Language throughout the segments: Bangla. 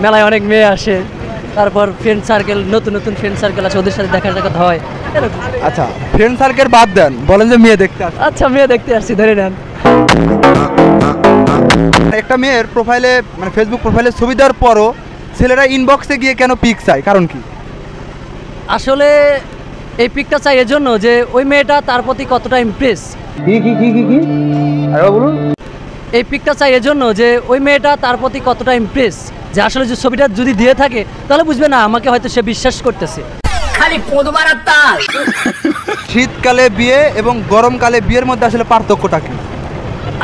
মেলায় অনেক মেয়ে আসে, তারপর ফ্রেন্ড সার্কেল, নতুন নতুন ফ্রেন্ড সার্কেল আছে, ওদের সাথে দেখা সাক্ষাৎ হয় এরকম। আচ্ছা, ফ্রেন্ড সার্কেল বাদ দেন, বলেন যে মেয়ে দেখতে আসেন। আচ্ছা, মেয়ে দেখতে আসছি ধরে নেন। একটা মেয়ের প্রোফাইলে মানে ফেসবুক প্রোফাইলে ছবি দেওয়ার পরও ছেলেরা ইনবক্সে গিয়ে কেন পিক চায়, কারণ কি? আসলে এই পিকটা চাই এজন্য যে ওই মেয়েটা তার প্রতি কতটা ইমপ্রেস। বলুন। এই পিকটা চাই এজন্য যে ওই মেয়েটা তার প্রতি কতটা ইমপ্রেস, যে আসলে যে ছবিটা যদি দিয়ে থাকে তাহলে বুঝবে না আমাকে হয়তো সে বিশ্বাস করতেছে। খালি পোদমারার তাল। শীতকালে বিয়ে এবং গরমকালে বিয়ের মধ্যে আসলে পার্থক্যটা কি?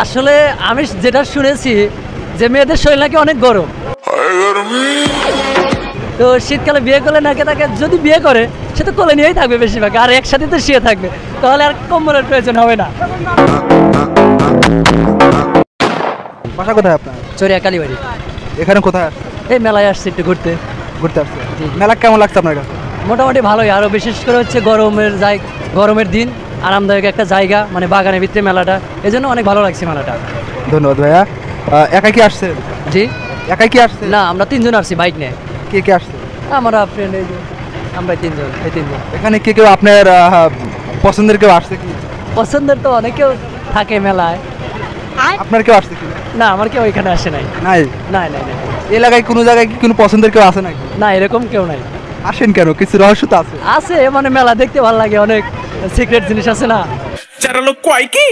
আসলে আমি যেটা শুনেছি যে মেয়েদের শরীর নাকি অনেক গরম, তো শীতকালে বিয়ে করলে নাকি তাকে যদি বিয়ে করে সে তো কোলে নিয়েই থাকবে বেশিরভাগ, আর একসাথে তো শুয়ে থাকবে, তাহলে আর কম্বলের প্রয়োজন হবে না। বাসা কোথায় আপনার? চরিয়া কালীবাড়ি। এখানে কোথায় আসছে? এই মেলায় আসছে একটু ঘুরতে। ঘুরতে আসছে। মেলা কেমন লাগছে আপনার কাছে? মোটামুটি ভালোই, আরও বিশেষ করে হচ্ছে গরমের দিন আরামদায়ক একটা জায়গা, মানে বাগানের ভিতরে মেলাটা, এই জন্য অনেক ভালো লাগছে মেলাটা। ধন্যবাদ ভাইয়া। একাই কি আসছে? জি, একাই কি আসছে? না, আমরা তিনজন আসছি বাইক নিয়ে। কে কে আসছে? আমরা ফ্রেন্ড, এই যে আমরা তিনজন। এখানে কে কেউ আপনার পছন্দের কেউ আসছে কি? পছন্দের তো অনেকেও থাকে মেলায়। আপনার কেউ আসছে কি? না, আমার কেউ এখানে আসে নাই। নাই? নাই নাই নাই। এলাকায় কোনো জায়গায় কি কোনো পছন্দের কেউ আসে নাকি? না, এরকম কেউ নাই। আসেন কেন? কিছু রহস্য তো আছে। আছে, মানে মেলা দেখতে ভালো লাগে, অনেক সিক্রেট জিনিস আছে না। যারা লোক কয় কি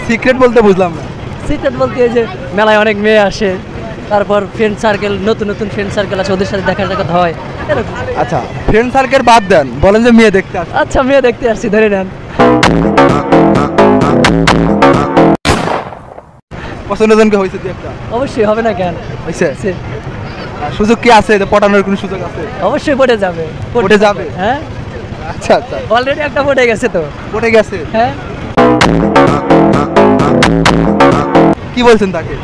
সিক্রেট বলতে বুঝলাম না। সিক্রেট বলতে এই যে মেলায় অনেক মেয়ে আসে, তারপর ফ্রেন্ড সার্কেল, নতুন নতুন ফ্রেন্ড সার্কেল আছে, ওদের সাথে দেখা সাক্ষাৎ হয় এরকম। আচ্ছা, ফ্রেন্ড সার্কেল বাদ দেন, বলেন যে মেয়ে দেখতে আসেন। আচ্ছা, মেয়ে দেখতে আসছি ধরে নেন। পছন্দের জনকে হয়েছে কি একটা? অবশ্যই হবে না কেন, হয়েছে। আছে। সুযোগ কি আছে? পটানোর কোনো সুযোগ আছে? অবশ্যই পড়ে যাবে। পড়ে যাবে? হ্যাঁ, আচ্ছা আচ্ছা, অলরেডি একটা পড়ে গেছে তো। পড়ে গেছে? হ্যাঁ, কি বলছেন তাকে?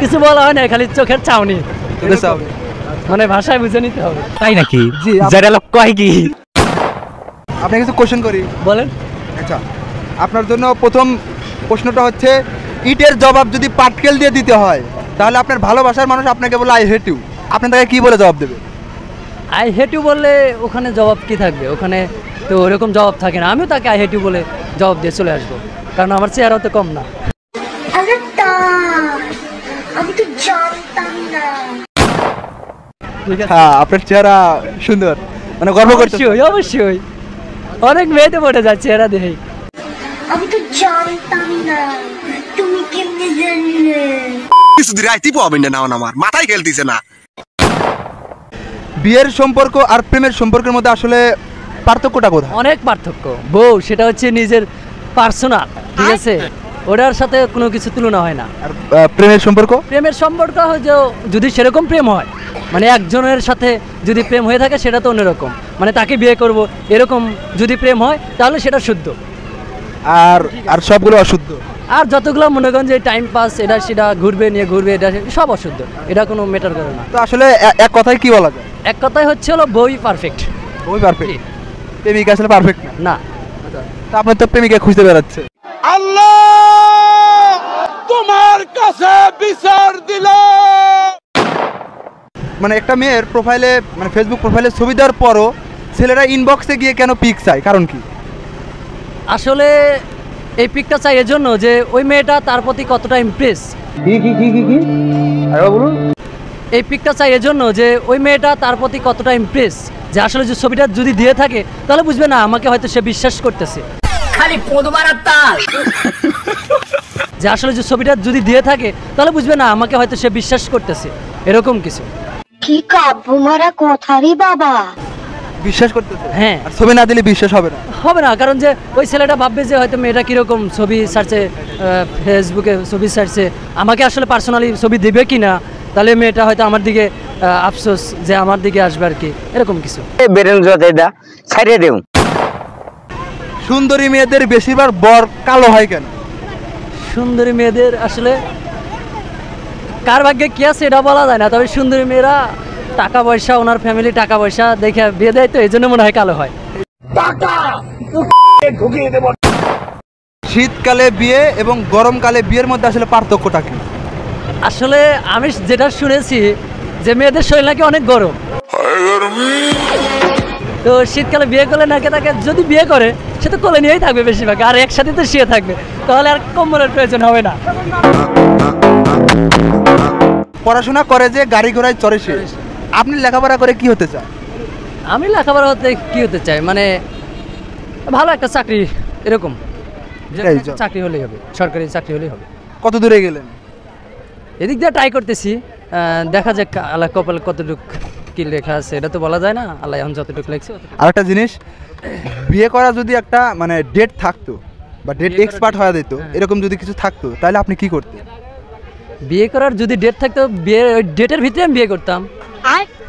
কিছু বলা হয় না, খালি চোখের চাউনি, চলে যাও। মানে ভাষায় বুঝে নিতে হবে। তাই নাকি? জি, যারা লোক কয় কি আপনাকে কিছু কোশ্চেন করি। বলেন। আচ্ছা, আপনার জন্য প্রথম প্রশ্নটা হচ্ছে, ইটের জবাব যদি পাটকেল দিয়ে দিতে হয় তাহলে আপনার ভালোবাসার মানুষ আপনাকে বলে আই হেট ইউ, আপনি তাকে কি বলে জবাব দেবে? আই হেট ইউ বললে ওখানে জবাব কি থাকবে? ওখানে তো ওরকম জবাব থাকে না। আমিও তাকে আই হেট ইউ বলে জবাব দিয়ে চলে আসবো, কারণ আমার চেহারাও তো কম না। আমি তো জানতাম না। ঠিক আছে, হ্যাঁ, আপনার চেহারা সুন্দর, মানে গর্ব করতে। অবশ্যই অবশ্যই, অনেক মেয়েতে পড়ে যায় চেহারা দেখেই। আমি তো জানতাম না, তুমি কেমনে জানলে? কিছুদিন রাইতেই পাবেন না, আমার মাথায় খেলতেছে না। বিয়ের সম্পর্ক আর প্রেমের সম্পর্কের মধ্যে আসলে পার্থক্যটা কোথায়? অনেক পার্থক্য। বউ সেটা হচ্ছে নিজের পার্সোনাল, ঠিক আছে, ওটার সাথে কোনো কিছু তুলনা হয় না। আর প্রেমের সম্পর্ক? প্রেমের সম্পর্ক হচ্ছে যদি সেরকম প্রেম হয়, মানে একজনের সাথে যদি প্রেম হয়ে থাকে সেটা তো অন্যরকম, মানে তাকে বিয়ে করব এরকম যদি প্রেম হয় তাহলে সেটা শুদ্ধ। আর আর সবগুলো অশুদ্ধ। আর যতগুলো মনে করেন যে টাইম পাস, এটা সেটা ঘুরবে নিয়ে ঘুরবে, এটা সব অশুদ্ধ, এটা কোনো ম্যাটার করে না। তো আসলে এক কথায় কি বলা যায়? এক কথায় হচ্ছে হলো বই পারফেক্ট। ওই পারফেক্ট, প্রেমিকা আসলে পারফেক্ট না। না, তা আপনার তো প্রেমিকা খুঁজতে বেড়াচ্ছে। আল্লাহ তোমার কাছে বিচার দিল। মানে একটা মেয়ের প্রোফাইলে মানে ফেসবুক প্রোফাইলে ছবি দেওয়ার পরও ছেলেরা ইনবক্সে গিয়ে কেন পিক চায়, কারণ কি? আসলে এই পিকটা চাই এজন্য যে ওই মেয়েটা তার প্রতি কতটা ইমপ্রেস। বলুন। এই পিকটা চাই এজন্য যে ওই মেয়েটা তার প্রতি কতটা ইমপ্রেস, যে আসলে যে ছবিটা যদি দিয়ে থাকে তাহলে বুঝবে না আমাকে হয়তো সে বিশ্বাস করতেছে। খালি পোদমারার তাল। যে আসলে যে ছবিটা যদি দিয়ে থাকে তাহলে বুঝবে না আমাকে হয়তো সে বিশ্বাস করতেছে, এরকম কিছু। কি কাব্য মারা কথা রে বাবা। বিশ্বাস করতেছে? হ্যাঁ। আর ছবি না দিলে বিশ্বাস হবে না? হবে না, কারণ যে ওই ছেলেটা ভাববে যে হয়তো মেয়েটা কীরকম ছবি ছাড়ছে, ফেসবুকে ছবি ছাড়ছে, আমাকে আসলে পার্সোনালি ছবি দেবে কি না, তাহলে মেয়েটা হয়তো আমার দিকে আফসোস যে আমার দিকে আসবে আর কি, এরকম কিছু। সুন্দরী মেয়েদের বেশিরভাগ বর কালো হয় কেন? সুন্দরী মেয়েদের আসলে কার ভাগ্যে কি আছে এটা বলা যায় না, তবে সুন্দরী মেয়েরা টাকা পয়সা, ওনার ফ্যামিলি টাকা পয়সা দেখে বিয়ে দেয়, তো এই জন্য মনে হয় কালো হয়। শীতকালে বিয়ে এবং গরমকালে বিয়ের মধ্যে আসলে পার্থক্যটা কি? আসলে আমি যেটা শুনেছি যে মেয়েদের শরীর নাকি অনেক গরম, তো শীতকালে বিয়ে করলে নাকি তাকে যদি বিয়ে করে সে তো কোলে নিয়েই থাকবে বেশিরভাগ, আর একসাথে তো শুয়ে থাকবে, তাহলে আর কম্বলের প্রয়োজন হবে না। পড়াশোনা করে যে গাড়ি ঘোড়ায় চড়ে সে, আপনি লেখাপড়া করে কি হতে চান? আমি লেখাপড়া হতে কি হতে চাই, মানে ভালো একটা চাকরি, এরকম এটাই job। চাকরি হলেই হবে, সরকারি চাকরি হলেই হবে। কত দূরে গেলেন? এদিক দিয়ে ট্রাই করতেছি, দেখা যাক আল্লাহ কপালে কতটুক কি লেখা আছে এটা তো বলা যায় না, আল্লাহ এখন যতটুকু লেখছে আর একটা জিনিস, বিয়ে করা যদি একটা মানে ডেট থাকতো বা ডেট এক্সপার্ট হয়ে যেত, এরকম যদি কিছু থাকতো তাহলে আপনি কি করতেন? বিয়ে করার যদি ডেট থাকতো, বিয়ে ওই ডেটের ভিতরে আমি বিয়ে করতাম,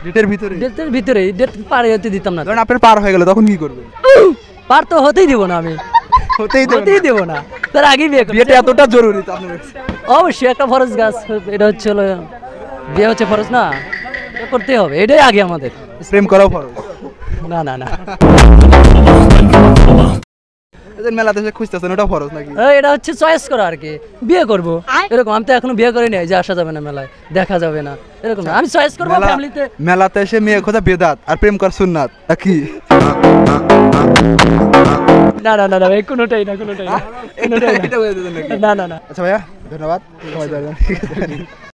ডেটের ভিতরে? ডেটের ভিতরেই, ডেট পারে হতে দিতাম না। ধরেন আপনার পার হয়ে গেল, তখন কি করবেন? পার তো হতেই দিব না আমি, হতেই হতেই দেবো না, তার আগেই বিয়ে করব। বিয়েটা এতটা জরুরি তো আপনার কাছে? অবশ্যই একটা ফরজ গাছ, এটা হচ্ছে হলো বিয়ে হচ্ছে ফরজ না, এটা করতেই হবে, এটাই আগে আমাদের। প্রেম করাও ফরজ? না না না, এদের মেলাতে এসে খুঁজতেছেন, ওটা ফরজ নাকি? এটা হচ্ছে চয়েস করা আর কি, বিয়ে করব এরকম। আমি তো এখনো বিয়ে করিনি, যে আসা যাবে না মেলায়, দেখা যাবে না, এরকম না। আমি চয়েস করবো ফ্যামিলিতে। মেলাতে এসে মেয়ে খোঁজা বেদাত আর প্রেম করা সুন্নাত কি? না না না না ভাই, কোনোটাই না, কোনোটাই না, কোনোটাই না। এটা বলে দিতেন নাকি? না না না। আচ্ছা ভাইয়া, ধন্যবাদ। সময় দেওয়ার জন্য। ঠিক আছে।